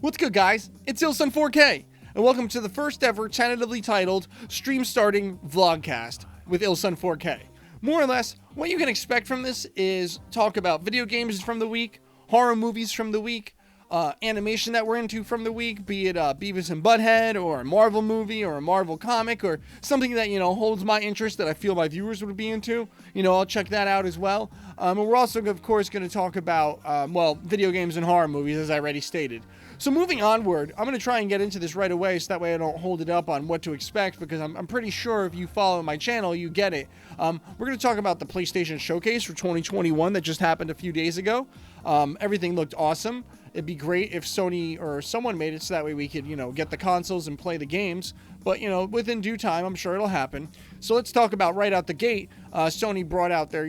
What's good, guys? It's Ilsun4K, and welcome to the first ever tentatively titled stream starting vlogcast with Ilsun4K. More or less, what you can expect from this is talk about video games from the week, horror movies from the week, animation that we're into from the week, be it Beavis and Butt-Head or a Marvel movie or a Marvel comic or something that, holds my interest that I feel my viewers would be into. I'll check that out as well. And we're also, of course, going to talk about, video games and horror movies, as I already stated. So moving onward, I'm going to try and get into this right away so that way I don't hold it up on what to expect, because I'm pretty sure if you follow my channel, you get it. We're going to talk about the PlayStation Showcase for 2021 that just happened a few days ago. Everything looked awesome. It'd be great if Sony or someone made it so that way we could, get the consoles and play the games. But, within due time, I'm sure it'll happen. So let's talk about right out the gate. Sony brought out their,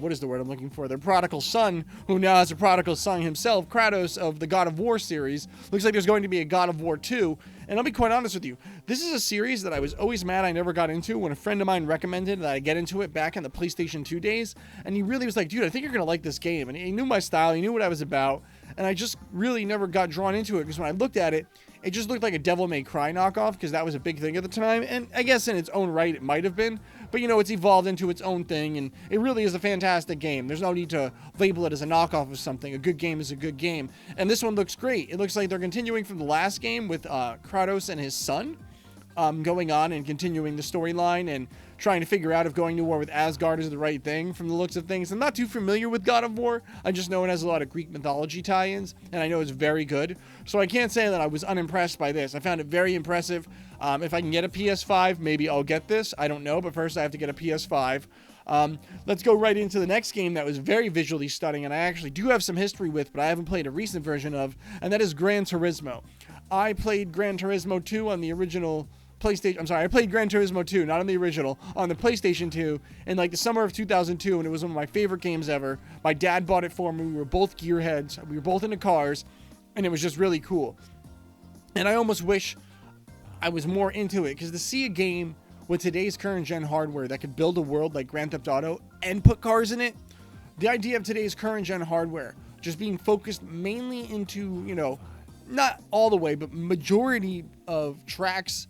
what is the word I'm looking for? Their prodigal son, who now has a prodigal son himself, Kratos of the God of War series. Looks like there's going to be a God of War 2. And I'll be quite honest with you. This is a series that I was always mad I never got into when a friend of mine recommended that I get into it back in the PlayStation 2 days. And he really was like, dude, I think you're going to like this game. And he knew my style. He knew what I was about. And I just really never got drawn into it because when I looked at it, it just looked like a Devil May Cry knockoff, because that was a big thing at the time. And I guess in its own right, it might have been. But, it's evolved into its own thing. And it really is a fantastic game. There's no need to label it as a knockoff of something. A good game is a good game. And this one looks great. It looks like they're continuing from the last game with Kratos and his son going on and continuing the storyline and trying to figure out if going to war with Asgard is the right thing from the looks of things. I'm not too familiar with God of War. I just know it has a lot of Greek mythology tie-ins, and I know it's very good. So I can't say that I was unimpressed by this. I found it very impressive. If I can get a PS5, maybe I'll get this. I don't know, but first I have to get a PS5. Let's go right into the next game that was very visually stunning, and I actually do have some history with, but I haven't played a recent version of, and that is Gran Turismo. I played Gran Turismo 2 on the original PlayStation. I played Gran Turismo 2, not on the original, on the PlayStation 2 in the summer of 2002, and it was one of my favorite games ever. My dad bought it for me. We were both gearheads. We were both into cars, and it was just really cool. And I almost wish I was more into it, because to see a game with today's current gen hardware that could build a world like Grand Theft Auto and put cars in it, the idea of today's current gen hardware just being focused mainly into, not all the way, but majority of tracks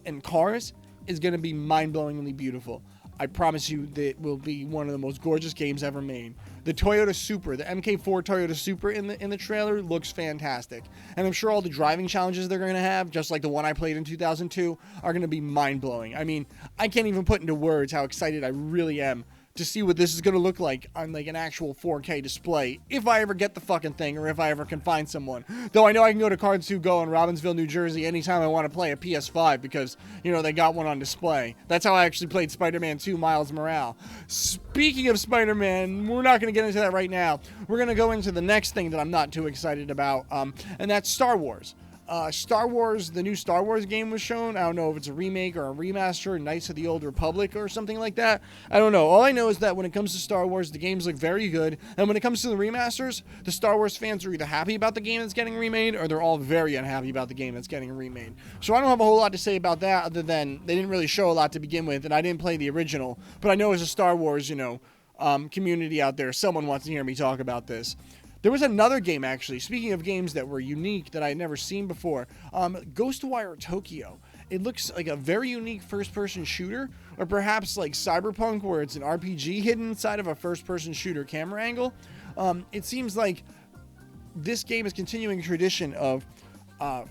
and cars is going to be mind-blowingly beautiful. I promise you that it will be one of the most gorgeous games ever made. The Toyota Supra, the MK4 Toyota Supra in the trailer looks fantastic. And I'm sure all the driving challenges they're going to have, just like the one I played in 2002, are going to be mind-blowing. I mean, I can't even put into words how excited I really am to see what this is going to look like on an actual 4K display, if I ever get the fucking thing, or if I ever can find someone. Though I know I can go to Cards 2 Go in Robbinsville, New Jersey anytime I want to play a PS5, because, they got one on display. That's how I actually played Spider-Man 2 Miles Morales. Speaking of Spider-Man, we're not going to get into that right now. We're going to go into the next thing that I'm not too excited about, and that's Star Wars. Star Wars, the new Star Wars game was shown. I don't know if it's a remake or a remaster, Knights of the Old Republic or something like that. I don't know. All I know is that when it comes to Star Wars, the games look very good. And when it comes to the remasters, the Star Wars fans are either happy about the game that's getting remade, or they're all very unhappy about the game that's getting remade. So I don't have a whole lot to say about that, other than they didn't really show a lot to begin with, and I didn't play the original. But I know as a Star Wars, community out there, someone wants to hear me talk about this. There was another game, actually, speaking of games that were unique that I had never seen before, Ghostwire Tokyo. It looks like a very unique first-person shooter, or perhaps like Cyberpunk, where it's an RPG hidden inside of a first-person shooter camera angle. It seems like this game is continuing a tradition of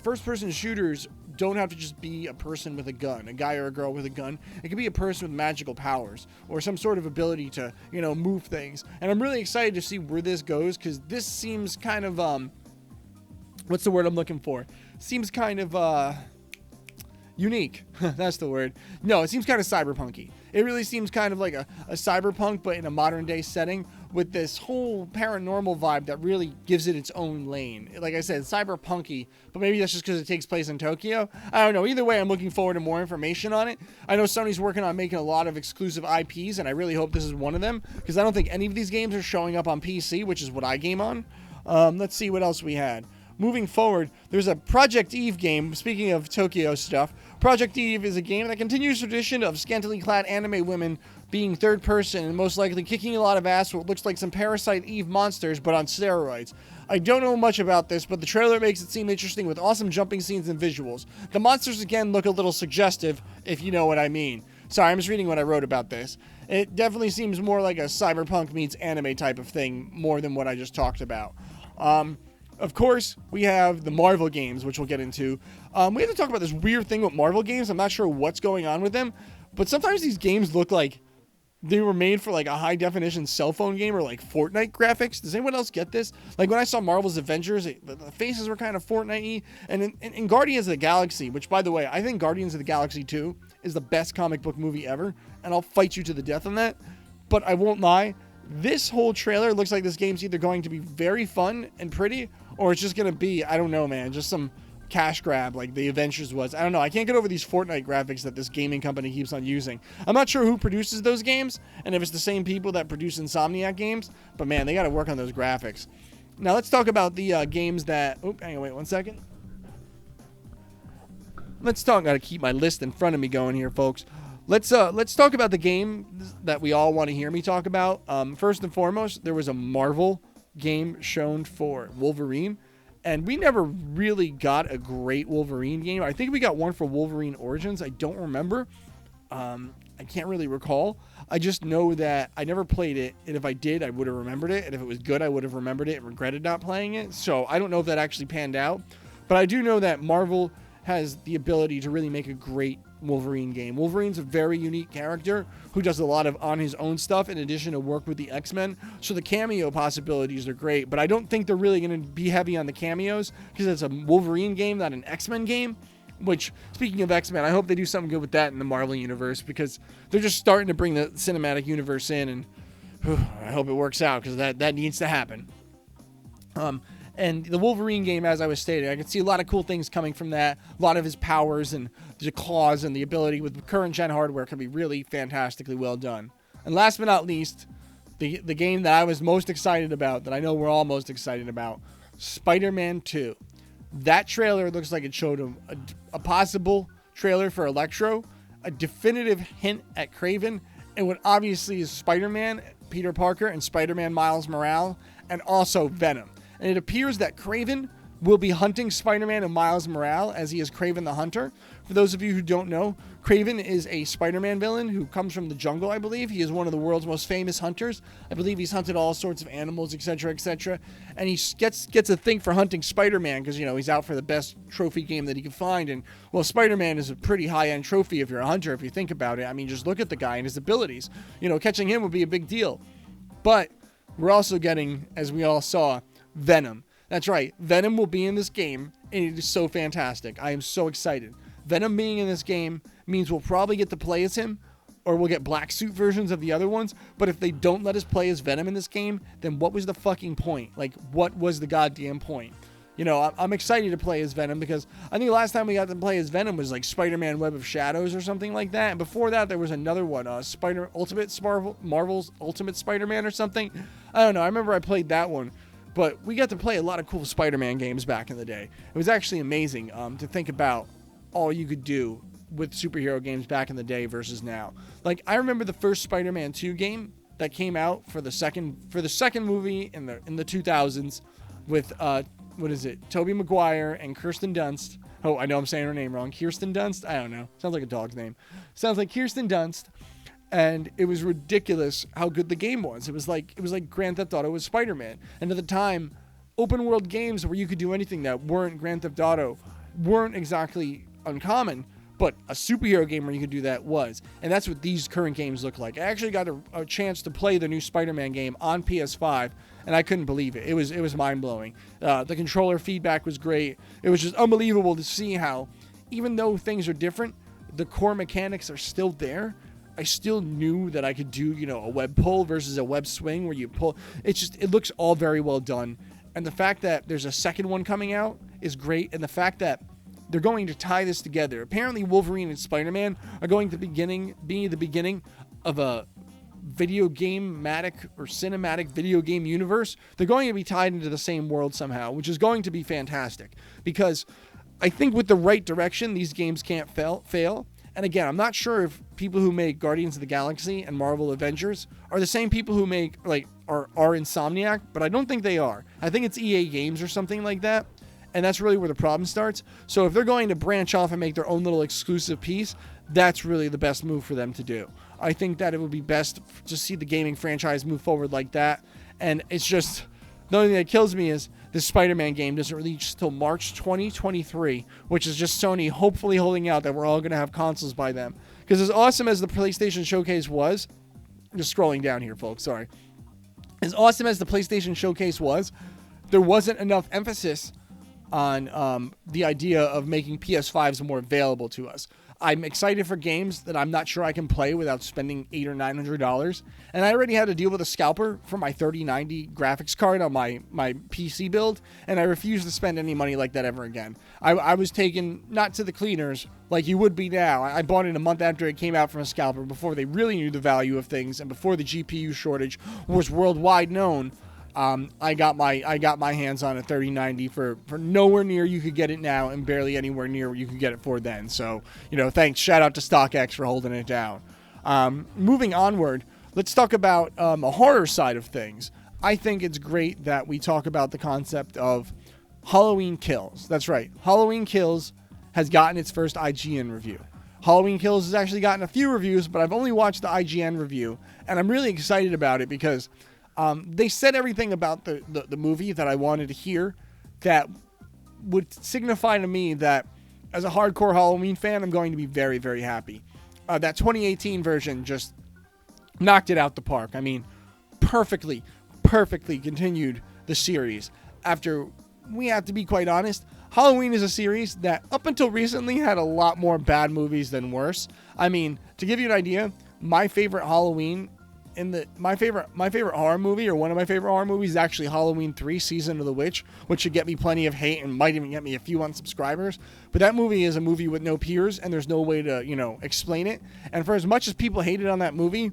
first-person shooters don't have to just be a person with a gun, a guy or a girl with a gun. It could be a person with magical powers or some sort of ability to, move things. And I'm really excited to see where this goes, because this seems kind of, what's the word I'm looking for? Seems kind of, unique. That's the word. No, it seems kind of cyberpunky. It really seems kind of like a cyberpunk, but in a modern day setting, with this whole paranormal vibe that really gives it its own lane. Like I said, cyberpunky, but maybe that's just because it takes place in Tokyo. I don't know. Either way, I'm looking forward to more information on it. I know Sony's working on making a lot of exclusive IPs, and I really hope this is one of them, because I don't think any of these games are showing up on PC, which is what I game on. Let's see what else we had. Moving forward, there's a Project Eve game. Speaking of Tokyo stuff, Project Eve is a game that continues tradition of scantily clad anime women being third person and most likely kicking a lot of ass with what looks like some Parasite Eve monsters, but on steroids. I don't know much about this, but the trailer makes it seem interesting with awesome jumping scenes and visuals. The monsters again look a little suggestive, if you know what I mean. Sorry, I'm just reading what I wrote about this. It definitely seems more like a cyberpunk meets anime type of thing, more than what I just talked about. Of course, we have the Marvel games, which we'll get into. We have to talk about this weird thing with Marvel games. I'm not sure what's going on with them, but sometimes these games look like they were made for like a high definition cell phone game or like Fortnite graphics. Does anyone else get this? Like when I saw Marvel's Avengers, the faces were kind of Fortnite-y. And in Guardians of the Galaxy, which by the way, I think Guardians of the Galaxy 2 is the best comic book movie ever. And I'll fight you to the death on that. But I won't lie. This whole trailer looks like this game's either going to be very fun and pretty, or it's just going to be, I don't know, man, just some cash grab like the Avengers was. I don't know. I can't get over these Fortnite graphics that this gaming company keeps on using. I'm not sure who produces those games and if it's the same people that produce Insomniac games, but man, they got to work on those graphics. Now let's talk about the games that... Oh, hang on, wait 1 second. Let's talk... Got to keep my list in front of me going here, folks. Let's talk about the game that we all want to hear me talk about. First and foremost, there was a Marvel game shown for Wolverine. And we never really got a great Wolverine game. I think we got one for Wolverine Origins. I don't remember. I can't really recall. I just know that I never played it. And if I did, I would have remembered it. And if it was good, I would have remembered it and regretted not playing it. So I don't know if that actually panned out. But I do know that Marvel has the ability to really make a great Wolverine game. Wolverine's a very unique character who does a lot of on his own stuff in addition to work with the X-Men. So the cameo possibilities are great, but I don't think they're really going to be heavy on the cameos because it's a Wolverine game, not an X-Men game. Which, speaking of X-Men, I hope they do something good with that in the Marvel universe because they're just starting to bring the cinematic universe in, and I hope it works out because that needs to happen. And the Wolverine game, as I was stating, I can see a lot of cool things coming from that. A lot of his powers and the claws and the ability with current gen hardware can be really fantastically well done. And last but not least, the game that I was most excited about, that I know we're all most excited about, Spider-Man 2. That trailer looks like it showed a possible trailer for Electro, a definitive hint at Kraven, and what obviously is Spider-Man, Peter Parker, and Spider-Man Miles Morales, and also Venom. And it appears that Kraven will be hunting Spider-Man and Miles Morales as he is Kraven the Hunter. For those of you who don't know, Kraven is a Spider-Man villain who comes from the jungle, I believe. He is one of the world's most famous hunters. I believe he's hunted all sorts of animals, etc., etc. And he gets a thing for hunting Spider-Man because, you know, he's out for the best trophy game that he can find. And, well, Spider-Man is a pretty high-end trophy if you're a hunter, if you think about it. I mean, just look at the guy and his abilities. You know, catching him would be a big deal. But we're also getting, as we all saw, Venom. That's right. Venom will be in this game, and it is so fantastic. I am so excited. Venom being in this game means we'll probably get to play as him, or we'll get black suit versions of the other ones. But if they don't let us play as Venom in this game, then what was the fucking point? Like, what was the goddamn point? You know, I'm excited to play as Venom because I think the last time we got to play as Venom was like Spider-Man Web of Shadows or something like that. And before that, there was another one, Marvel's Ultimate Spider-Man or something. I don't know. I remember I played that one. But we got to play a lot of cool Spider-Man games back in the day. It was actually amazing to think about all you could do with superhero games back in the day versus now. Like, I remember the first Spider-Man 2 game that came out for the second movie in the 2000s with Tobey Maguire and Kirsten Dunst. Oh, I know I'm saying her name wrong. Kirsten Dunst? I don't know. Sounds like a dog's name. Sounds like Kirsten Dunst. And it was ridiculous how good the game was. It was like Grand Theft Auto with Spider-Man. And at the time, open world games where you could do anything that weren't Grand Theft Auto weren't exactly uncommon, but a superhero game where you could do that was. And that's what these current games look like. I actually got a chance to play the new Spider-Man game on PS5, and I couldn't believe it. It was mind-blowing. The controller feedback was great. It was just unbelievable to see how, even though things are different, the core mechanics are still there. I still knew that I could do, you know, a web pull versus a web swing where you pull. It looks all very well done. And the fact that there's a second one coming out is great. And the fact that they're going to tie this together. Apparently Wolverine and Spider-Man are going to be the beginning of a video game-matic or cinematic video game universe. They're going to be tied into the same world somehow, which is going to be fantastic. Because I think with the right direction, these games can't fail. And again, I'm not sure if people who make Guardians of the Galaxy and Marvel Avengers are the same people who make, like, are Insomniac, but I don't think they are. I think it's EA Games or something like that. And that's really where the problem starts. So if they're going to branch off and make their own little exclusive piece, that's really the best move for them to do. I think that it would be best to see the gaming franchise move forward like that. And it's just, the only thing that kills me is this Spider-Man game doesn't release till March 2023, which is just Sony hopefully holding out that we're all going to have consoles by then. Because as awesome as the PlayStation Showcase was, just scrolling down here, folks, sorry. As awesome as the PlayStation Showcase was, there wasn't enough emphasis on the idea of making PS5s more available to us. I'm excited for games that I'm not sure I can play without spending $800 or $900. And I already had to deal with a scalper for my 3090 graphics card on my PC build, and I refuse to spend any money like that ever again. I was taken, not to the cleaners, like you would be now. I bought it a month after it came out from a scalper, before they really knew the value of things, and before the GPU shortage was worldwide known. I got my hands on a 3090 for nowhere near you could get it now, and barely anywhere near what you could get it for then. So, thanks. Shout out to StockX for holding it down. Moving onward, let's talk about a horror side of things. I think it's great that we talk about the concept of Halloween Kills. That's right. Halloween Kills has gotten its first IGN review. Halloween Kills has actually gotten a few reviews, but I've only watched the IGN review, and I'm really excited about it because they said everything about the movie that I wanted to hear that would signify to me that as a hardcore Halloween fan, I'm going to be very, very happy. That 2018 version just knocked it out the park. I mean, perfectly continued the series. After, we have to be quite honest, Halloween is a series that up until recently had a lot more bad movies than worse. I mean, to give you an idea, my favorite Halloween my favorite horror movie, or one of my favorite horror movies, is actually Halloween 3 Season of the Witch, which should get me plenty of hate and might even get me a few unsubscribers. But that movie is a movie with no peers, and there's no way to, explain it. And for as much as people hated on that movie,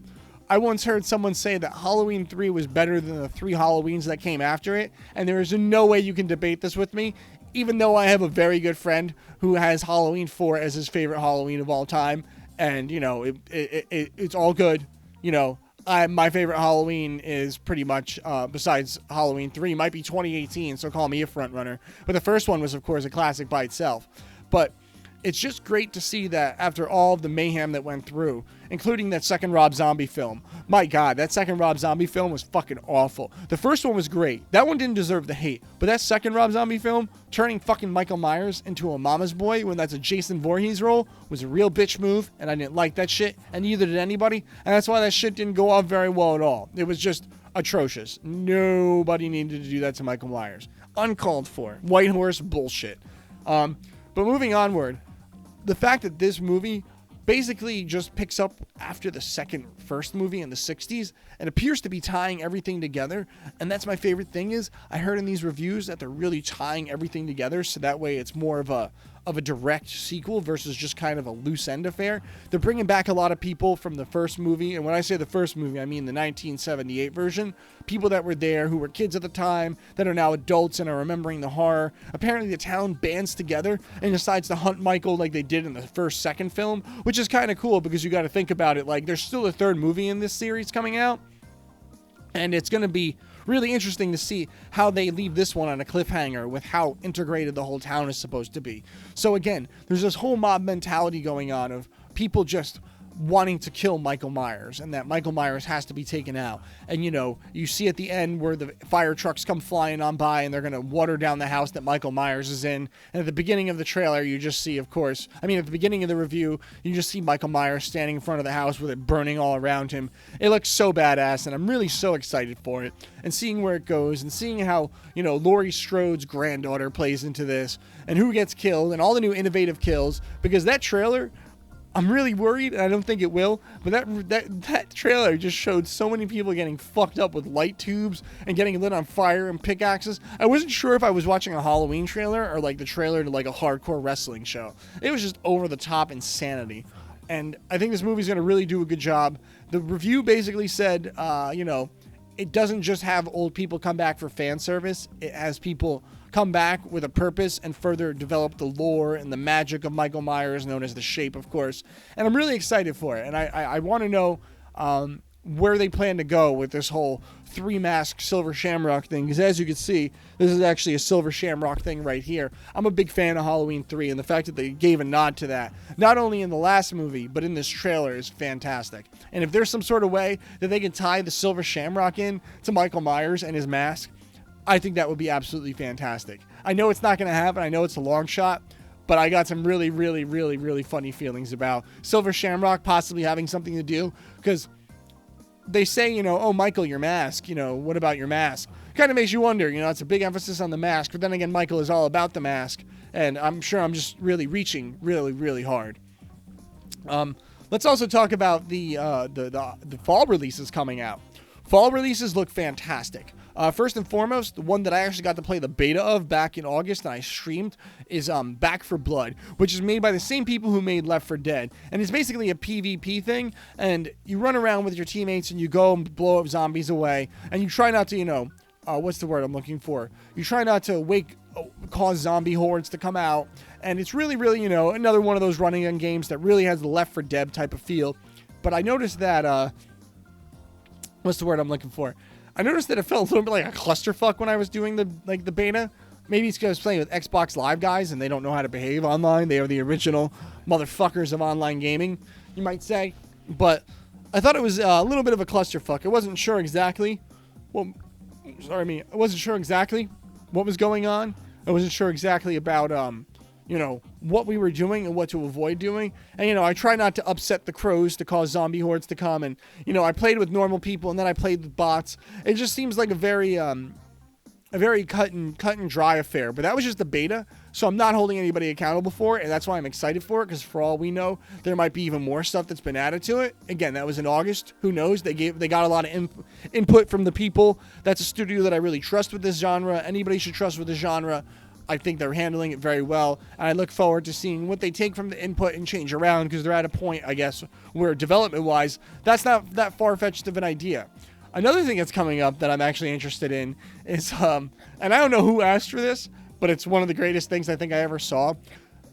I once heard someone say that Halloween 3 was better than the 3 Halloweens that came after it, and there is no way you can debate this with me, even though I have a very good friend who has Halloween 4 as his favorite Halloween of all time, and, it's all good, my favorite Halloween is pretty much, besides Halloween 3, might be 2018, so call me a front runner. But the first one was, of course, a classic by itself. But it's just great to see that after all of the mayhem that went through, including that second Rob Zombie film. My God, that second Rob Zombie film was fucking awful. The first one was great. That one didn't deserve the hate. But that second Rob Zombie film, turning fucking Michael Myers into a mama's boy when that's a Jason Voorhees role, was a real bitch move, and I didn't like that shit, and neither did anybody, and that's why that shit didn't go off very well at all. It was just atrocious. Nobody needed to do that to Michael Myers. Uncalled for. White horse bullshit. But moving onward, the fact that this movie basically just picks up after the first movie in the 60s and appears to be tying everything together. And that's my favorite thing is I heard in these reviews that they're really tying everything together. So that way it's more of a direct sequel versus just kind of a loose end affair. They're bringing back a lot of people from the first movie. And when I say the first movie, I mean the 1978 version. People that were there who were kids at the time that are now adults and are remembering the horror. Apparently the town bands together and decides to hunt Michael like they did in the second film, which is kind of cool because you got to think about it. Like, there's still a third movie in this series coming out, and it's going to be really interesting to see how they leave this one on a cliffhanger with how integrated the whole town is supposed to be. So again, there's this whole mob mentality going on of people just wanting to kill Michael Myers, and that Michael Myers has to be taken out. And you see at the end where the fire trucks come flying on by and they're going to water down the house that Michael Myers is in. And at the beginning of the trailer, you just see, at the beginning of the review, you just see Michael Myers standing in front of the house with it burning all around him. It looks so badass, and I'm really so excited for it. And seeing where it goes, and seeing how, Laurie Strode's granddaughter plays into this, and who gets killed, and all the new innovative kills, because that trailer, I'm really worried, and I don't think it will, but that trailer just showed so many people getting fucked up with light tubes and getting lit on fire and pickaxes. I wasn't sure if I was watching a Halloween trailer or like the trailer to like a hardcore wrestling show. It was just over-the-top insanity, and I think this movie's going to really do a good job. The review basically said, it doesn't just have old people come back for fan service. It has people come back with a purpose and further develop the lore and the magic of Michael Myers, known as the Shape, of course. And I'm really excited for it. And I want to know where they plan to go with this whole 3-mask Silver Shamrock thing. Because as you can see, this is actually a Silver Shamrock thing right here. I'm a big fan of Halloween 3, and the fact that they gave a nod to that, not only in the last movie, but in this trailer, is fantastic. And if there's some sort of way that they can tie the Silver Shamrock in to Michael Myers and his mask, I think that would be absolutely fantastic. I know it's not going to happen. I know it's a long shot, but I got some really, really, really, really funny feelings about Silver Shamrock possibly having something to do, because they say, you know, oh, Michael, your mask, you know, what about your mask? Kind of makes you wonder, you know, it's a big emphasis on the mask, but then again, Michael is all about the mask, and I'm sure I'm just really reaching really, really hard. Let's also talk about the fall releases coming out. Fall releases look fantastic. First and foremost, the one that I actually got to play the beta of back in August and I streamed is Back 4 Blood, which is made by the same people who made Left 4 Dead. And it's basically a PvP thing, and you run around with your teammates and you go and blow up zombies away, and you try not to, you know, what's the word I'm looking for? You try not to cause zombie hordes to come out, and it's really, really, you know, another one of those running gun games that really has the Left 4 Dead type of feel. But I noticed that, what's the word I'm looking for? I noticed that it felt a little bit like a clusterfuck when I was doing the beta. Maybe it's because I was playing with Xbox Live guys and they don't know how to behave online. They are the original motherfuckers of online gaming, you might say. But I thought it was a little bit of a clusterfuck. I wasn't sure exactly. I wasn't sure exactly what was going on. I wasn't sure exactly about you know, what we were doing and what to avoid doing. And, you know, I try not to upset the crows to cause zombie hordes to come. And, you know, I played with normal people and then I played with bots. It just seems like a very cut and dry affair. But that was just the beta, so I'm not holding anybody accountable for it, and that's why I'm excited for it, because for all we know, there might be even more stuff that's been added to it. Again, that was in August. Who knows? They got a lot of input from the people. That's a studio that I really trust with this genre. Anybody should trust with this genre. I think they're handling it very well, and I look forward to seeing what they take from the input and change around, because they're at a point, I guess, where development-wise, that's not that far-fetched of an idea. Another thing that's coming up that I'm actually interested in is, and I don't know who asked for this, but it's one of the greatest things I think I ever saw,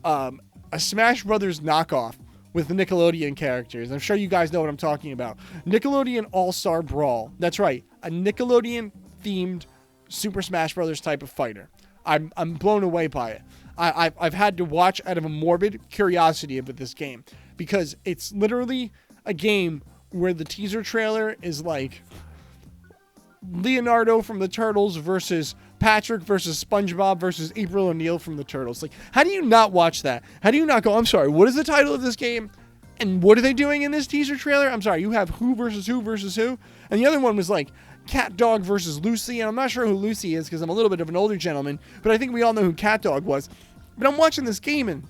a Smash Brothers knockoff with the Nickelodeon characters. I'm sure you guys know what I'm talking about. Nickelodeon All-Star Brawl. That's right, a Nickelodeon-themed Super Smash Brothers type of fighter. I'm blown away by it. I've had to watch out of a morbid curiosity about this game, because it's literally a game where the teaser trailer is like Leonardo from the Turtles versus Patrick versus SpongeBob versus April O'Neil from the Turtles. Like, how do you not watch that? How do you not go, I'm sorry, what is the title of this game? And what are they doing in this teaser trailer? I'm sorry, you have who versus who versus who? And the other one was like Cat Dog versus Lucy, and I'm not sure who Lucy is because I'm a little bit of an older gentleman, but I think we all know who Cat Dog was. But I'm watching this game and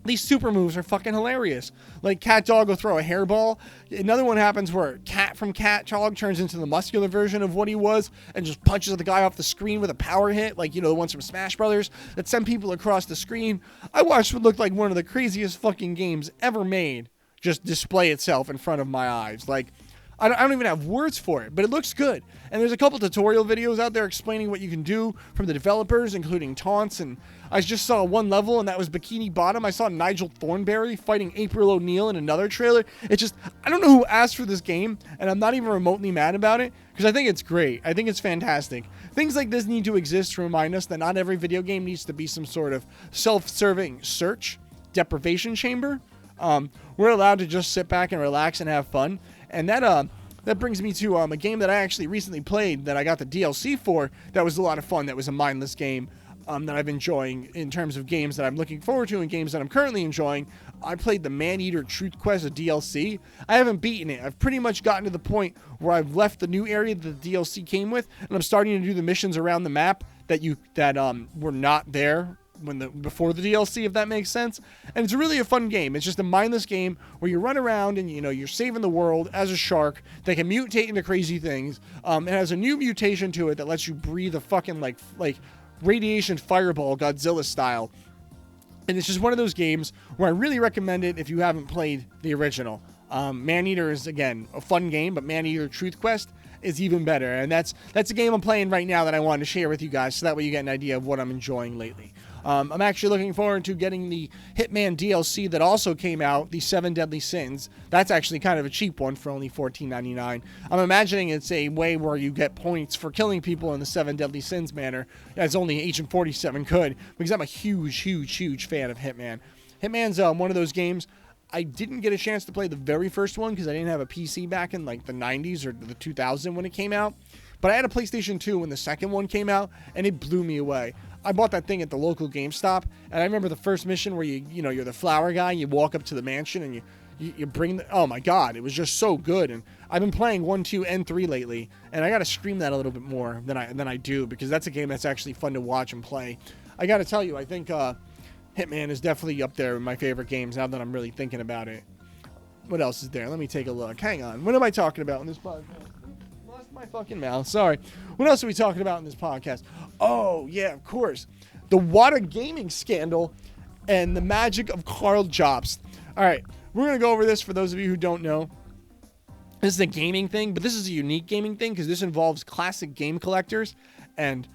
these super moves are fucking hilarious. Like, Cat Dog will throw a hairball. Another one happens where Cat from Cat Dog turns into the muscular version of what he was and just punches the guy off the screen with a power hit, like, you know, the ones from Smash Brothers that send people across the screen. I watched what looked like one of the craziest fucking games ever made just display itself in front of my eyes. Like, I don't even have words for it, but it looks good. And there's a couple tutorial videos out there explaining what you can do from the developers, including taunts. And I just saw one level, and that was Bikini Bottom. I saw Nigel Thornberry fighting April O'Neil in another trailer. It's just, I don't know who asked for this game, and I'm not even remotely mad about it, because I think it's great. I think it's fantastic. Things like this need to exist to remind us that not every video game needs to be some sort of self-serving search deprivation chamber. We're allowed to just sit back and relax and have fun. And that brings me to a game that I actually recently played that I got the DLC for. That was a lot of fun. That was a mindless game that I've been enjoying in terms of games that I'm looking forward to and games that I'm currently enjoying. I played the Man-Eater Truth Quest, a DLC. I haven't beaten it. I've pretty much gotten to the point where I've left the new area that the DLC came with, and I'm starting to do the missions around the map that were not there before the DLC, if that makes sense. And it's really a fun game. It's just a mindless game where you run around and, you know, you're saving the world as a shark that can mutate into crazy things. It has a new mutation to it that lets you breathe a fucking like radiation fireball, Godzilla style. And it's just one of those games where I really recommend it if you haven't played the original. Man-Eater is, again, a fun game, but Man-Eater Truth Quest is even better. And that's a game I'm playing right now that I wanted to share with you guys, so that way you get an idea of what I'm enjoying lately. I'm actually looking forward to getting the Hitman DLC that also came out, the 7 Deadly Sins. That's actually kind of a cheap one for only $14.99. I'm imagining it's a way where you get points for killing people in the 7 Deadly Sins manner, as only Agent 47 could, because I'm a huge fan of Hitman. Hitman's one of those games. I didn't get a chance to play the very first one because I didn't have a PC back in like the 90s or the 2000 when it came out. But I had a PlayStation 2 when the second one came out, and it blew me away. I bought that thing at the local GameStop, and I remember the first mission where you're the flower guy, you walk up to the mansion, and you bring the, oh my god, it was just so good. And I've been playing 1, 2, and 3 lately, and I gotta stream that a little bit more than I do, because that's a game that's actually fun to watch and play. I gotta tell you, I think Hitman is definitely up there with my favorite games now that I'm really thinking about it. What else is there? Let me take a look. Hang on. What am I talking about in this podcast? Lost my fucking mouth. Sorry. What else are we talking about in this podcast? Oh, yeah, of course. The Wata gaming scandal and the magic of Carl Jobst. All right. We're going to go over this for those of you who don't know. This is a gaming thing, but this is a unique gaming thing because this involves classic game collectors and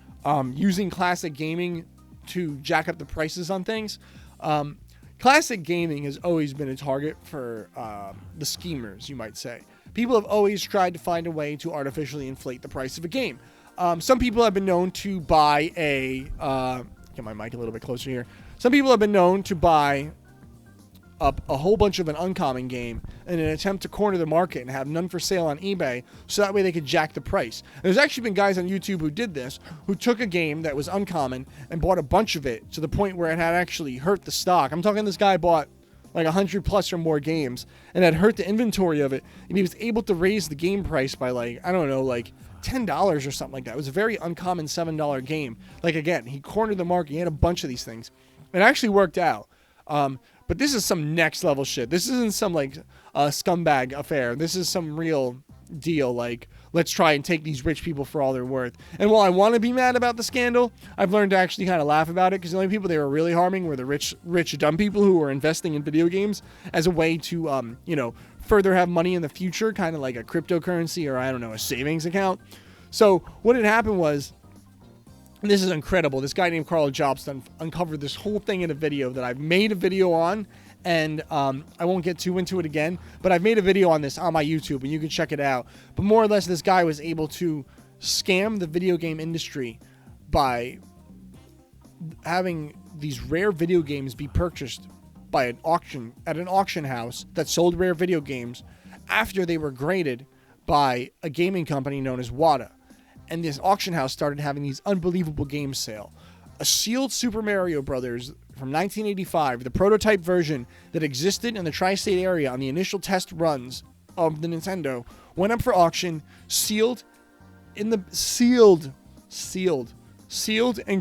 using classic gaming to jack up the prices on things. Classic gaming has always been a target for the schemers, you might say. People have always tried to find a way to artificially inflate the price of a game. Some people have been known to buy get my mic a little bit closer here. Some people have been known to buy up a whole bunch of an uncommon game in an attempt to corner the market and have none for sale on eBay, so that way they could jack the price. And there's actually been guys on YouTube who did this, who took a game that was uncommon and bought a bunch of it to the point where it had actually hurt the stock. I'm talking this guy bought like 100 plus or more games and had hurt the inventory of it, and he was able to raise the game price by like, I don't know, like $10 or something like that. It was a very uncommon $7 game. Like, again, he cornered the market. He had a bunch of these things. It actually worked out. But this is some next level shit. This isn't some like scumbag affair. This is some real deal. Like, let's try and take these rich people for all they're worth. And while I want to be mad about the scandal, I've learned to actually kind of laugh about it, because the only people they were really harming were the rich dumb people who were investing in video games as a way to, further have money in the future, kind of like a cryptocurrency or, I don't know, a savings account. So what had happened was, and this is incredible, this guy named Carl Jobst uncovered this whole thing in a video that I've made a video on, and I won't get too into it again, but I've made a video on this on my YouTube, and you can check it out. But more or less, this guy was able to scam the video game industry by having these rare video games be purchased by an auction at an auction house that sold rare video games after they were graded by a gaming company known as Wata. And this auction house started having these unbelievable games sale. A sealed Super Mario Brothers from 1985, the prototype version that existed in the tri-state area on the initial test runs of the Nintendo, went up for auction, sealed and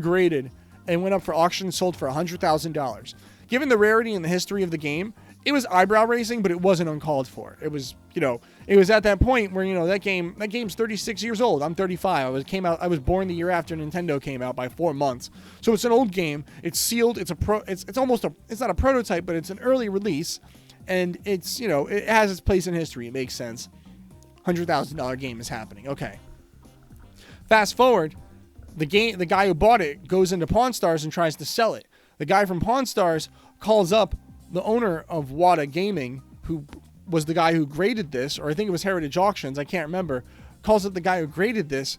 graded, and went up for auction and sold for $100,000. Given the rarity and the history of the game, it was eyebrow raising, but it wasn't uncalled for. It was, it was at that point where, that game's 36 years old. I'm 35. I was born the year after Nintendo came out by 4 months. So it's an old game. It's sealed. It's not a prototype, but it's an early release, and it's, it has its place in history. It makes sense. $100,000 game is happening. Okay. Fast forward, the guy who bought it goes into Pawn Stars and tries to sell it. The guy from Pawn Stars calls up the owner of Wata Gaming, who was the guy who graded this, or I think it was Heritage Auctions, I can't remember, calls up the guy who graded this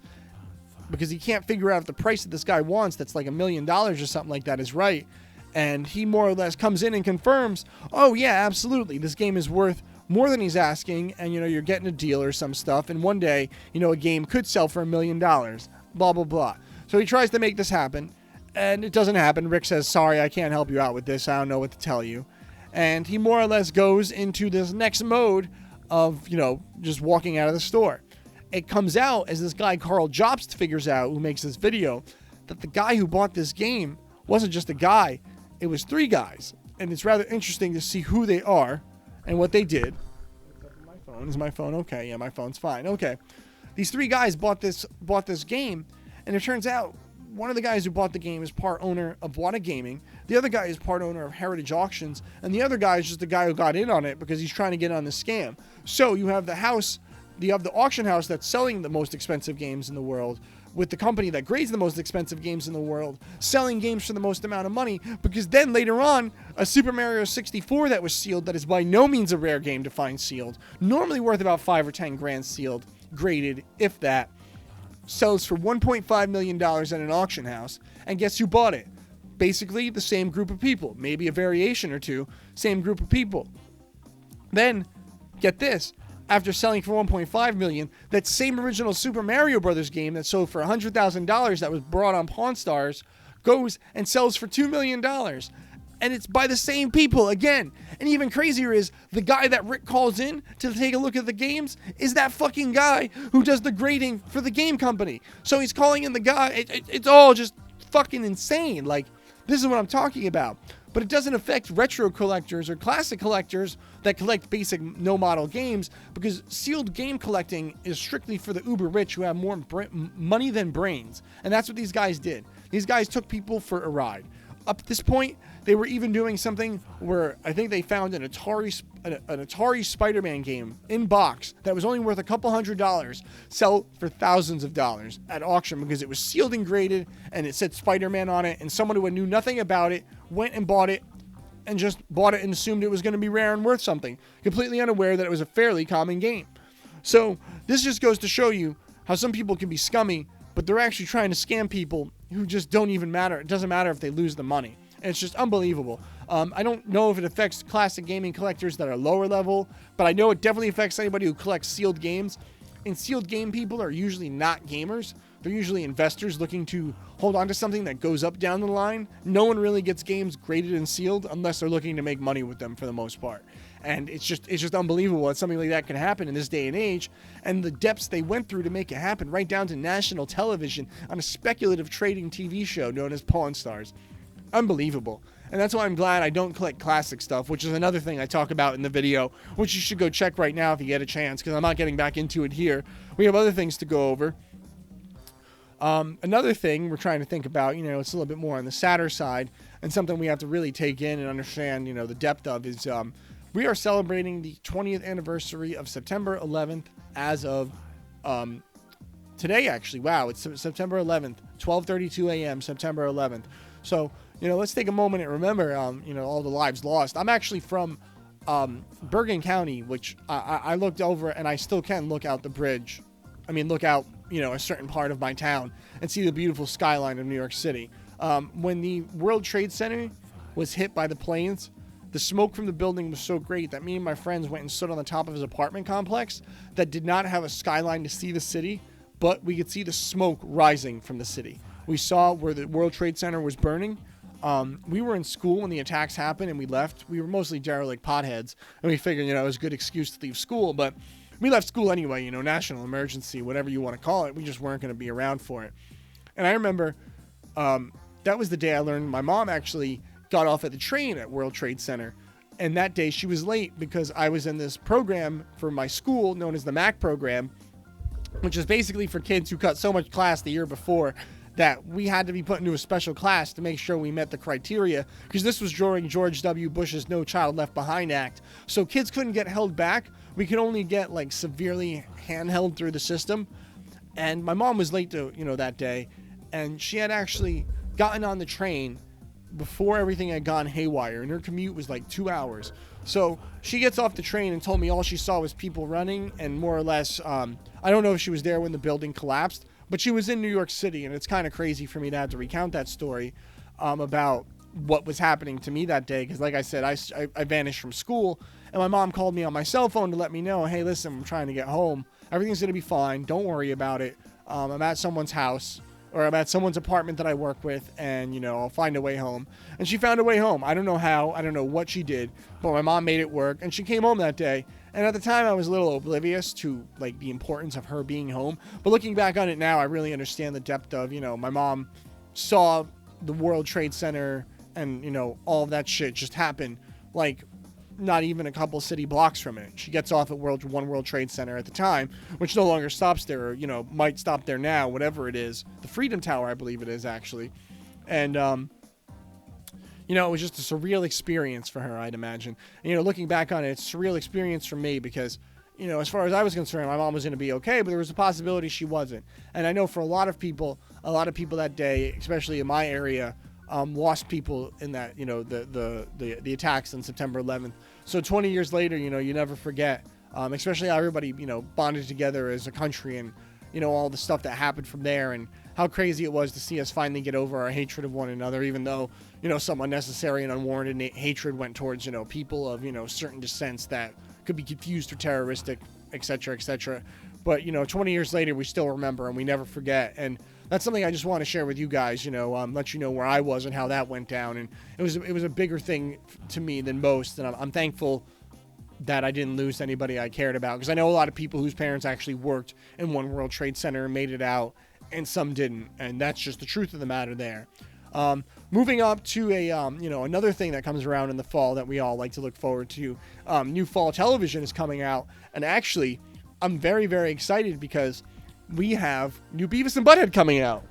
because he can't figure out if the price that this guy wants, that's like $1 million or something like that, is right. And he more or less comes in and confirms, oh yeah, absolutely, this game is worth more than he's asking, and you're getting a deal or some stuff, and one day, a game could sell for $1 million, blah, blah, blah. So he tries to make this happen, and it doesn't happen. Rick says, sorry, I can't help you out with this, I don't know what to tell you. And he more or less goes into this next mode of, just walking out of the store. It comes out as this guy, Carl Jobst, figures out, who makes this video, that the guy who bought this game wasn't just a guy, it was 3 guys. And it's rather interesting to see who they are and what they did. My phone, is my phone okay? Yeah, my phone's fine. Okay. These 3 guys bought this game, and it turns out one of the guys who bought the game is part owner of Wata Gaming. The other guy is part owner of Heritage Auctions. And the other guy is just the guy who got in on it because he's trying to get on the scam. So you have the house you have the auction house that's selling the most expensive games in the world, with the company that grades the most expensive games in the world selling games for the most amount of money, because then later on, a Super Mario 64 that was sealed, that is by no means a rare game to find sealed, normally worth about 5 or 10 grand sealed, graded, if that, sells for $1.5 million at an auction house, and guess who bought it? Basically the same group of people, maybe a variation or two, same group of people. Then, get this, after selling for $1.5 million, that same original Super Mario Brothers game that sold for $100,000 that was brought on Pawn Stars goes and sells for $2 million. And it's by the same people again. And even crazier is the guy that Rick calls in to take a look at the games is that fucking guy who does the grading for the game company. So he's calling in the guy. It's all just fucking insane. Like, this is what I'm talking about. But it doesn't affect retro collectors or classic collectors that collect basic no-model games, because sealed game collecting is strictly for the uber rich who have more money than brains. And that's what these guys did. These guys took people for a ride. Up to this point, they were even doing something where I think they found an Atari Spider-Man game in box that was only worth a couple $100 sell for thousands of dollars at auction, because it was sealed and graded and it said Spider-Man on it, and someone who knew nothing about it went and bought it and just bought it and assumed it was going to be rare and worth something, completely unaware that it was a fairly common game. So this just goes to show you how some people can be scummy, but they're actually trying to scam people who just don't even matter. It doesn't matter if they lose the money. And it's just unbelievable. I don't know if it affects classic gaming collectors that are lower level, but I know it definitely affects anybody who collects sealed games. And sealed game people are usually not gamers. They're usually investors looking to hold on to something that goes up down the line. No one really gets games graded and sealed unless they're looking to make money with them for the most part. And it's just unbelievable that something like that can happen in this day and age, and the depths they went through to make it happen, right down to national television on a speculative trading TV show known as Pawn Stars. Unbelievable. And that's why I'm glad I don't collect classic stuff, which is another thing I talk about in the video, which you should go check right now if you get a chance, because I'm not getting back into it here. We have other things to go over. Another thing we're trying to think about, it's a little bit more on the sadder side, and something we have to really take in and understand, the depth of, is we are celebrating the 20th anniversary of September 11th as of today, actually. Wow, it's September 11th, 12:32 a.m., September 11th. So, let's take a moment and remember, all the lives lost. I'm actually from Bergen County, which I looked over, and I still can look out the bridge. Look out, a certain part of my town and see the beautiful skyline of New York City. When the World Trade Center was hit by the planes, the smoke from the building was so great that me and my friends went and stood on the top of his apartment complex that did not have a skyline to see the city, but we could see the smoke rising from the city. We saw where the World Trade Center was burning. We were in school when the attacks happened, and we left. We were mostly derelict potheads, and we figured, it was a good excuse to leave school, but we left school anyway, national emergency, whatever you want to call it. We just weren't going to be around for it. And I remember that was the day I learned my mom actually got off at the train at World Trade Center. And that day she was late because I was in this program for my school known as the MAC program, which is basically for kids who cut so much class the year before that we had to be put into a special class to make sure we met the criteria, because this was during George W. Bush's No Child Left Behind Act. So kids couldn't get held back. We could only get severely handheld through the system. And my mom was late to, that day, and she had actually gotten on the train before everything had gone haywire, and her commute was 2 hours. So she gets off the train and told me all she saw was people running, and more or less, I don't know if she was there when the building collapsed, but she was in New York City, and it's kind of crazy for me to have to recount that story about what was happening to me that day, because like I said, I vanished from school, and my mom called me on my cell phone to let me know, hey, listen, I'm trying to get home. Everything's going to be fine. Don't worry about it. I'm at someone's house, or I'm at someone's apartment that I work with, and, I'll find a way home. And she found a way home. I don't know how. I don't know what she did, but my mom made it work, and she came home that day. And at the time, I was a little oblivious to, the importance of her being home. But looking back on it now, I really understand the depth of, my mom saw the World Trade Center and, all of that shit just happen, not even a couple city blocks from it. She gets off at One World Trade Center at the time, which no longer stops there, or, might stop there now, whatever it is. The Freedom Tower, I believe it is, actually. And, it was just a surreal experience for her, I'd imagine. And, looking back on it, it's a surreal experience for me because, as far as I was concerned, my mom was going to be okay, but there was a possibility she wasn't. And I know for a lot of people that day, especially in my area, lost people in that, the attacks on September 11th. So 20 years later, you never forget, especially how everybody, bonded together as a country, and, all the stuff that happened from there, and how crazy it was to see us finally get over our hatred of one another, even though, some unnecessary and unwarranted hatred went towards, people of, certain descents that could be confused or terroristic, etc., etc. But, 20 years later, we still remember and we never forget. And that's something I just want to share with you guys, let you know where I was and how that went down. And it was a bigger thing to me than most. And I'm thankful that I didn't lose anybody I cared about, because I know a lot of people whose parents actually worked in One World Trade Center and made it out, and some didn't. And that's just the truth of the matter there. Moving up to another thing that comes around in the fall that we all like to look forward to. New fall television is coming out, and actually, I'm very, very excited because we have new Beavis and Butt-Head coming out.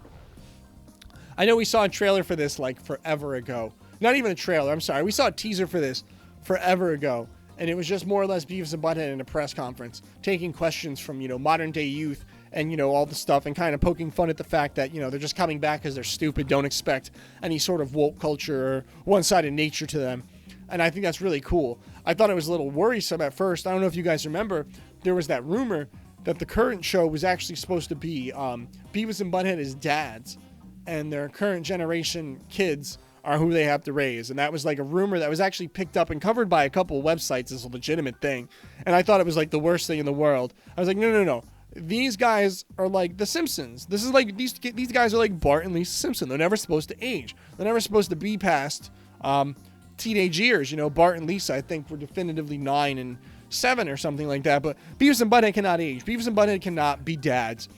I know we saw a trailer for this like forever ago. Not even a trailer, I'm sorry. We saw a teaser for this forever ago, and it was just more or less Beavis and Butt-Head in a press conference, taking questions from, modern day youth, and, all the stuff, and kind of poking fun at the fact that, they're just coming back because they're stupid, don't expect any sort of woke culture or one-sided nature to them. And I think that's really cool. I thought it was a little worrisome at first. I don't know if you guys remember, there was that rumor that the current show was actually supposed to be Beavis and Butt-Head as dads, and their current generation kids are who they have to raise. And that was like a rumor that was actually picked up and covered by a couple of websites as a legitimate thing. And I thought it was like the worst thing in the world. I was like, no. These guys are like the Simpsons. This is like, these guys are like Bart and Lisa Simpson. They're never supposed to age. They're never supposed to be past teenage years. Bart and Lisa, I think, were definitively 9 and 7 or something like that. But Beavis and Butt-Head cannot age. Beavis and Butt-Head cannot be dads.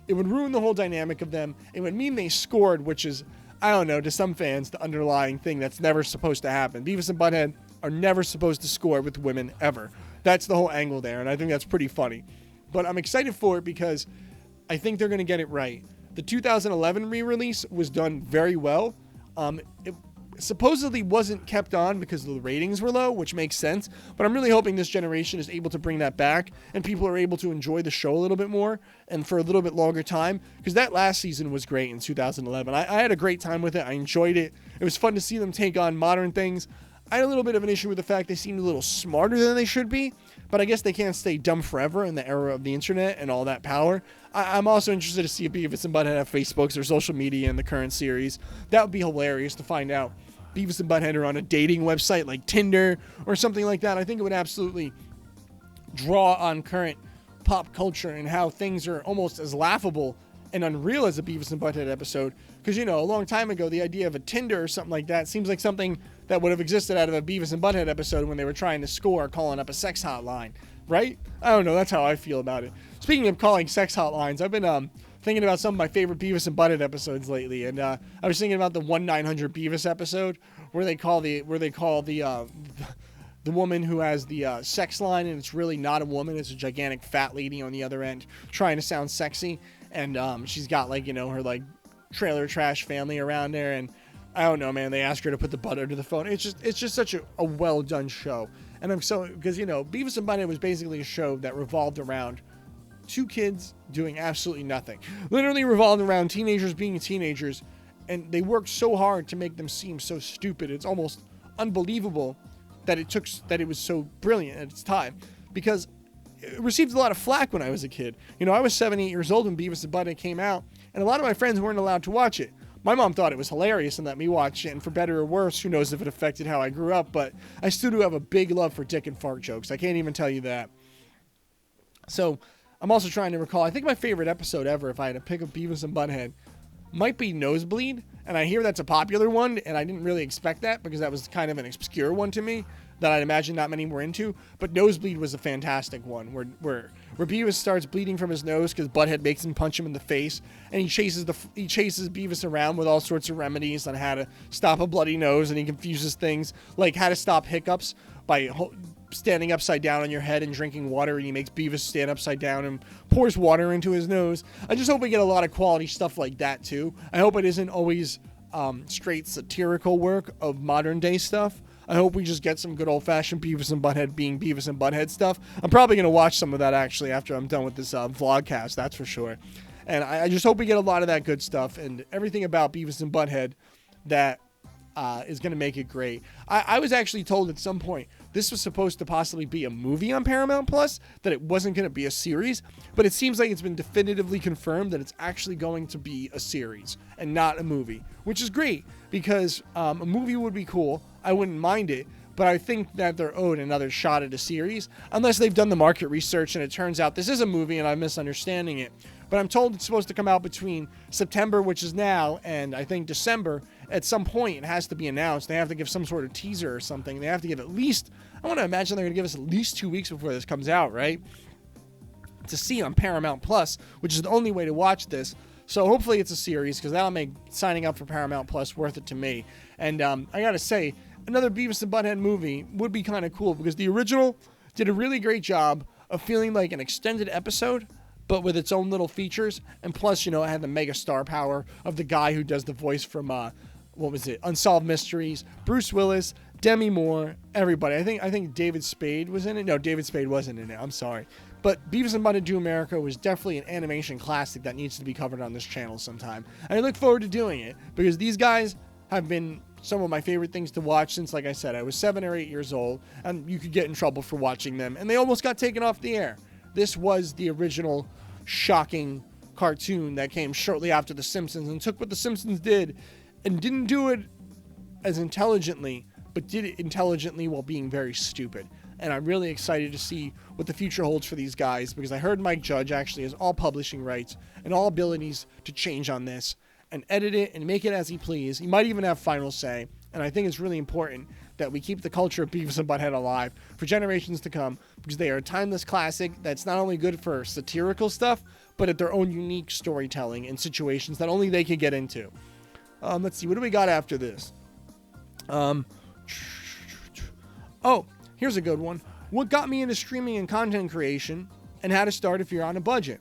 It would ruin the whole dynamic of them. It would mean they scored, which is, I don't know, to some fans, the underlying thing that's never supposed to happen. Beavis and Butt-Head are never supposed to score with women, ever. That's the whole angle there, and I think that's pretty funny. But I'm excited for it because I think they're going to get it right. The 2011 re-release was done very well. It supposedly wasn't kept on because the ratings were low, which makes sense. But I'm really hoping this generation is able to bring that back and people are able to enjoy the show a little bit more and for a little bit longer time. Because that last season was great in 2011. I had a great time with it. I enjoyed it. It was fun to see them take on modern things. I had a little bit of an issue with the fact they seemed a little smarter than they should be, but I guess they can't stay dumb forever in the era of the internet and all that power. I'm also interested to see if Beavis and Butt-Head have Facebooks or social media in the current series. That would be hilarious to find out. Beavis and Butt-Head are on a dating website like Tinder or something like that. I think it would absolutely draw on current pop culture and how things are almost as laughable and unreal as a Beavis and Butt-Head episode. Because, a long time ago, the idea of a Tinder or something like that seems like something that would have existed out of a Beavis and Butt-Head episode when they were trying to score calling up a sex hotline, right? I don't know. That's how I feel about it. Speaking of calling sex hotlines, I've been thinking about some of my favorite Beavis and Butt-Head episodes lately, and I was thinking about the 1-900 Beavis episode where they call the woman who has the sex line, and it's really not a woman. It's a gigantic fat lady on the other end trying to sound sexy, and she's got her trailer trash family around there, and I don't know, man. They ask her to put the butter to the phone. It's just such a well done show, and I'm so because Beavis and Butt-Head was basically a show that revolved around two kids doing absolutely nothing. Literally revolved around teenagers being teenagers, and they worked so hard to make them seem so stupid. It's almost unbelievable that it was so brilliant at its time, because it received a lot of flack when I was a kid. I was 7, 8 years old when Beavis and Butt-Head came out, and a lot of my friends weren't allowed to watch it. My mom thought it was hilarious and let me watch it, and for better or worse, who knows if it affected how I grew up, but I still do have a big love for dick and fart jokes. I can't even tell you that. So, I'm also trying to recall, I think my favorite episode ever, if I had to pick up Beavis and Butt-Head, might be Nosebleed, and I hear that's a popular one, and I didn't really expect that, because that was kind of an obscure one to me, that I'd imagine not many were into, but Nosebleed was a fantastic one, where Beavis starts bleeding from his nose because Butt-Head makes him punch him in the face, and he chases Beavis around with all sorts of remedies on how to stop a bloody nose, and he confuses things, like how to stop hiccups by standing upside down on your head and drinking water, and he makes Beavis stand upside down and pours water into his nose. I just hope we get a lot of quality stuff like that too. I hope it isn't always straight satirical work of modern day stuff. I I hope we just get some good old-fashioned Beavis and Butt-Head being Beavis and Butt-Head stuff. I'm probably going to watch some of that, actually, after I'm done with this vlogcast, that's for sure. And I just hope we get a lot of that good stuff and everything about Beavis and Butt-Head that is going to make it great. I was actually told at some point this was supposed to possibly be a movie on Paramount Plus, that it wasn't going to be a series, but it seems like it's been definitively confirmed that it's actually going to be a series and not a movie, which is great because a movie would be cool. I wouldn't mind it, but I think that they're owed another shot at a series unless they've done the market research and it turns out this is a movie and I'm misunderstanding it. But I'm told it's supposed to come out between September, which is now, and I think December. At some point, it has to be announced. They have to give some sort of teaser or something. They have to give at least, I want to imagine they're going to give us at least 2 weeks before this comes out, right? To see on Paramount Plus, which is the only way to watch this. So hopefully it's a series, because that'll make signing up for Paramount Plus worth it to me. And I got to say, another Beavis and Butt-Head movie would be kind of cool, because the original did a really great job of feeling like an extended episode, but with its own little features. And plus, it had the mega star power of the guy who does the voice from, Unsolved Mysteries, Bruce Willis, Demi Moore, everybody. I think David Spade was in it. No, David Spade wasn't in it. I'm sorry. But Beavis and Butt-Head Do America was definitely an animation classic that needs to be covered on this channel sometime. And I look forward to doing it because these guys have been some of my favorite things to watch since, like I said, I was 7 or 8 years old, and you could get in trouble for watching them. And they almost got taken off the air. This was the original shocking cartoon that came shortly after The Simpsons and took what The Simpsons did and didn't do it as intelligently, but did it intelligently while being very stupid. And I'm really excited to see what the future holds for these guys, because I heard Mike Judge actually has all publishing rights and all abilities to change on this and edit it and make it as he please. He might even have final say. And I think it's really important that we keep the culture of Beavis and Butt-Head alive for generations to come, because they are a timeless classic that's not only good for satirical stuff, but at their own unique storytelling and situations that only they can get into. Let's see, what do we got after this? Oh, here's a good one. What got me into streaming and content creation, and how to start if you're on a budget?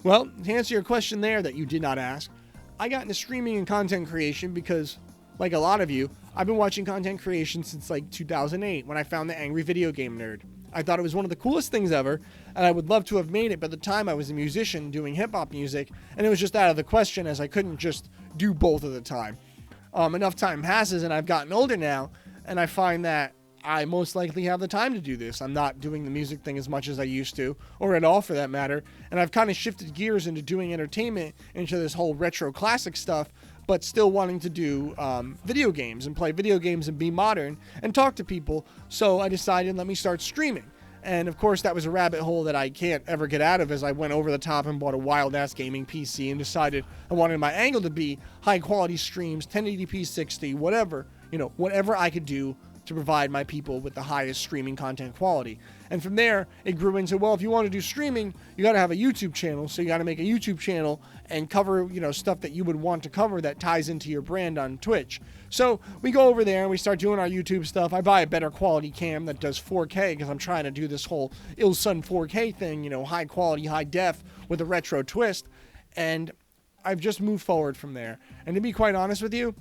Well, to answer your question there that you did not ask, I got into streaming and content creation because, like a lot of you, I've been watching content creation since like 2008 when I found the Angry Video Game Nerd. I thought it was one of the coolest things ever, and I would love to have made it, but at the time I was a musician doing hip-hop music, and it was just out of the question as I couldn't just do both at the time. Enough time passes, and I've gotten older now, and I find that I most likely have the time to do this. I'm not doing the music thing as much as I used to, or at all for that matter, and I've kind of shifted gears into doing entertainment, into this whole retro classic stuff, but still wanting to do video games and play video games and be modern and talk to people. So I decided, let me start streaming. And of course, that was a rabbit hole that I can't ever get out of, as I went over the top and bought a wild-ass gaming PC and decided I wanted my angle to be high-quality streams, 1080p 60, whatever I could do to provide my people with the highest streaming content quality. And from there, it grew into, well, if you want to do streaming, you got to have a YouTube channel. So you got to make a YouTube channel and cover, stuff that you would want to cover that ties into your brand on Twitch. So we go over there and we start doing our YouTube stuff. I buy a better quality cam that does 4K because I'm trying to do this whole Ilsun 4K thing, high quality, high def with a retro twist. And I've just moved forward from there. And to be quite honest with you,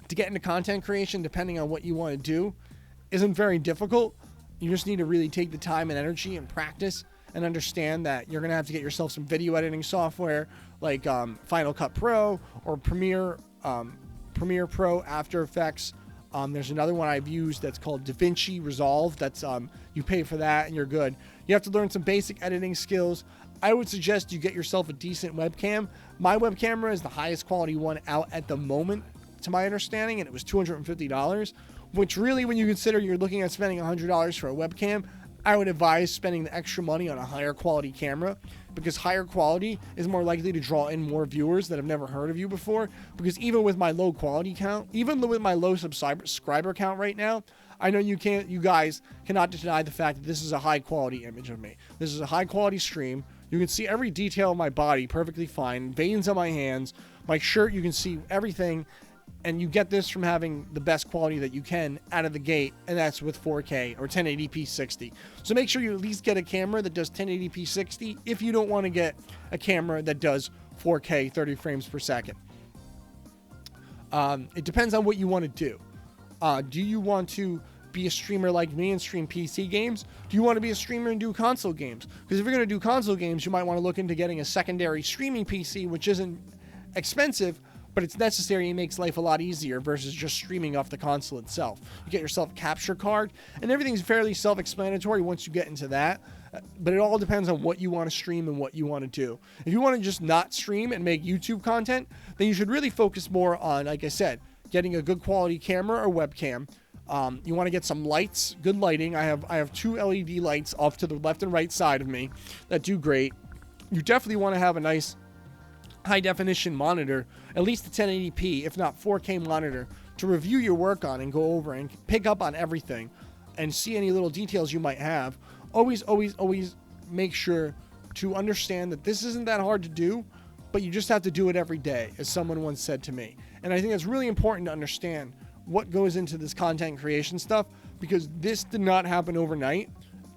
to get into content creation, depending on what you want to do, isn't very difficult. You just need to really take the time and energy and practice and understand that you're going to have to get yourself some video editing software like Final Cut Pro or Premiere Pro, After Effects. There's another one I've used that's called DaVinci Resolve. That's you pay for that and you're good. You have to learn some basic editing skills. I would suggest you get yourself a decent webcam. My web camera is the highest quality one out at the moment, to my understanding, and it was $250, which really, when you consider you're looking at spending $100 for a webcam, I would advise spending the extra money on a higher quality camera, because higher quality is more likely to draw in more viewers that have never heard of you before. Because even with my low quality count, even with my low subscriber count right now, I know you guys cannot deny the fact that this is a high quality image of me. This is a high quality stream. You can see every detail of my body perfectly fine, veins on my hands, my shirt, you can see everything. And you get this from having the best quality that you can out of the gate, and that's with 4K or 1080p 60. So make sure you at least get a camera that does 1080p 60 if you don't want to get a camera that does 4K 30 frames per second. It depends on what you want to do. Do you want to be a streamer like me and stream PC games? Do you want to be a streamer and do console games? Because if you're going to do console games, you might want to look into getting a secondary streaming PC, which isn't expensive, but it's necessary and makes life a lot easier versus just streaming off the console itself. You get yourself a capture card, and everything's fairly self-explanatory once you get into that. But it all depends on what you want to stream and what you want to do. If you want to just not stream and make YouTube content, then you should really focus more on, like I said, getting a good quality camera or webcam. You want to get some lights, good lighting. I have 2 LED lights off to the left and right side of me that do great. You definitely want to have a nice high definition monitor, at least a 1080p, if not 4K monitor, to review your work on and go over and pick up on everything and see any little details you might have. Always make sure to understand that this isn't that hard to do, but you just have to do it every day, as someone once said to me. And I think it's really important to understand what goes into this content creation stuff, because this did not happen overnight,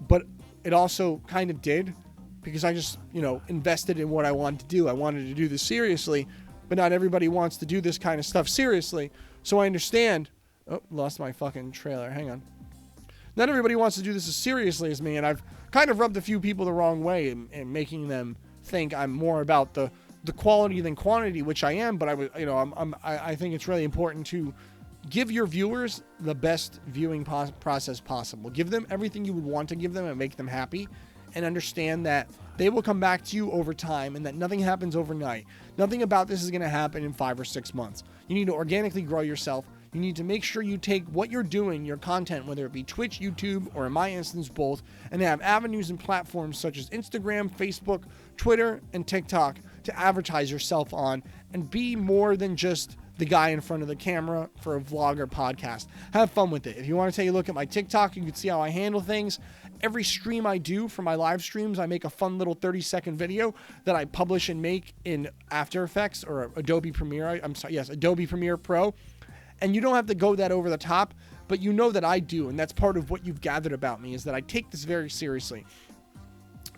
but it also kind of did, because I just, invested in what I wanted to do. I wanted to do this seriously, but not everybody wants to do this kind of stuff seriously. So I understand. Oh, lost my fucking trailer. Hang on. Not everybody wants to do this as seriously as me, and I've kind of rubbed a few people the wrong way in making them think I'm more about the quality than quantity, which I am. But I think it's really important to give your viewers the best viewing process possible. Give them everything you would want to give them and make them happy, and understand that they will come back to you over time and that nothing happens overnight. Nothing about this is going to happen in 5 or 6 months. You need to organically grow yourself. You need to make sure you take what you're doing, your content, whether it be Twitch, YouTube, or in my instance, both, and have avenues and platforms such as Instagram, Facebook, Twitter, and TikTok to advertise yourself on, and be more than just the guy in front of the camera for a vlog or podcast. Have fun with it. If you want to take a look at my TikTok, you can see how I handle things. Every stream I do for my live streams, I make a fun little 30-second video that I publish and make in After Effects or Adobe Premiere. Adobe Premiere Pro. And you don't have to go that over the top, but you know that I do, and that's part of what you've gathered about me, is that I take this very seriously.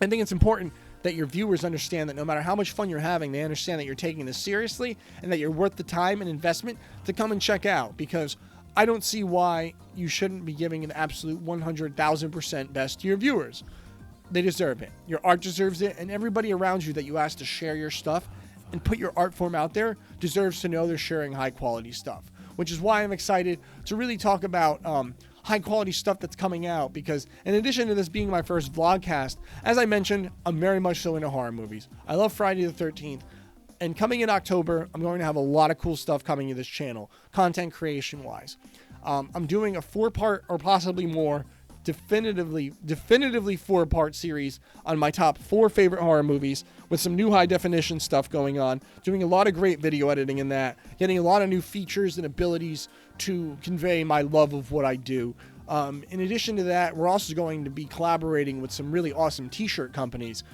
I think it's important that your viewers understand that no matter how much fun you're having, they understand that you're taking this seriously and that you're worth the time and investment to come and check out, because I don't see why you shouldn't be giving an absolute 100,000% best to your viewers. They deserve it. Your art deserves it, and everybody around you that you ask to share your stuff and put your art form out there deserves to know they're sharing high quality stuff, which is why I'm excited to really talk about high quality stuff that's coming out, because in addition to this being my first vlogcast, as I mentioned, I'm very much so into horror movies. I love Friday the 13th, and coming in October, I'm going to have a lot of cool stuff coming to this channel, content creation wise. I'm doing a 4-part or possibly more, definitively 4-part series on my top 4 favorite horror movies, with some new high definition stuff going on, doing a lot of great video editing in that, getting a lot of new features and abilities to convey my love of what I do. In addition to that, we're also going to be collaborating with some really awesome t-shirt companies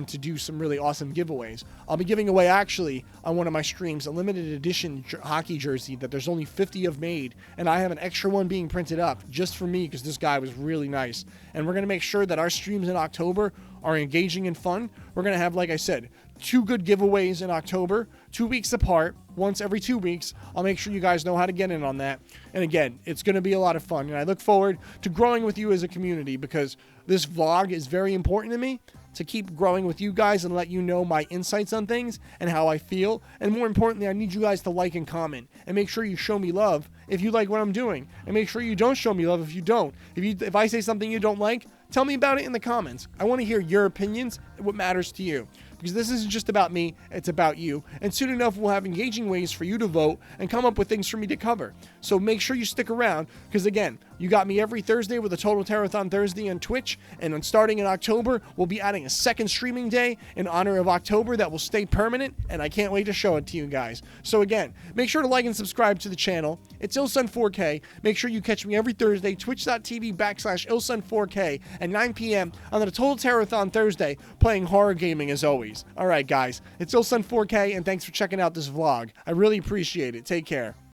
to do some really awesome giveaways. I'll be giving away, actually, on one of my streams, a limited edition hockey jersey that there's only 50 of made, and I have an extra one being printed up just for me because this guy was really nice. And we're going to make sure that our streams in October are engaging and fun. We're going to have, like I said, 2 good giveaways in October, 2 weeks apart, once every 2 weeks. I'll make sure you guys know how to get in on that. And again, it's going to be a lot of fun, and I look forward to growing with you as a community, because this vlog is very important to me, to keep growing with you guys and let you know my insights on things and how I feel. And more importantly, I need you guys to like and comment, and make sure you show me love if you like what I'm doing, and make sure you don't show me love if you don't. If I say something you don't like, tell me about it in the comments. I want to hear your opinions and what matters to you, because this isn't just about me, it's about you. And soon enough, we'll have engaging ways for you to vote and come up with things for me to cover. So make sure you stick around, because again, you got me every Thursday with a Total Terror-thon Thursday on Twitch, and starting in October, we'll be adding a second streaming day in honor of October that will stay permanent, and I can't wait to show it to you guys. So again, make sure to like and subscribe to the channel. It's Ilsun4K. Make sure you catch me every Thursday, twitch.tv/Ilsun4K at 9 p.m. on the Total Terror-thon Thursday, playing horror gaming as always. Alright guys, it's Ilsun4K, and thanks for checking out this vlog. I really appreciate it. Take care.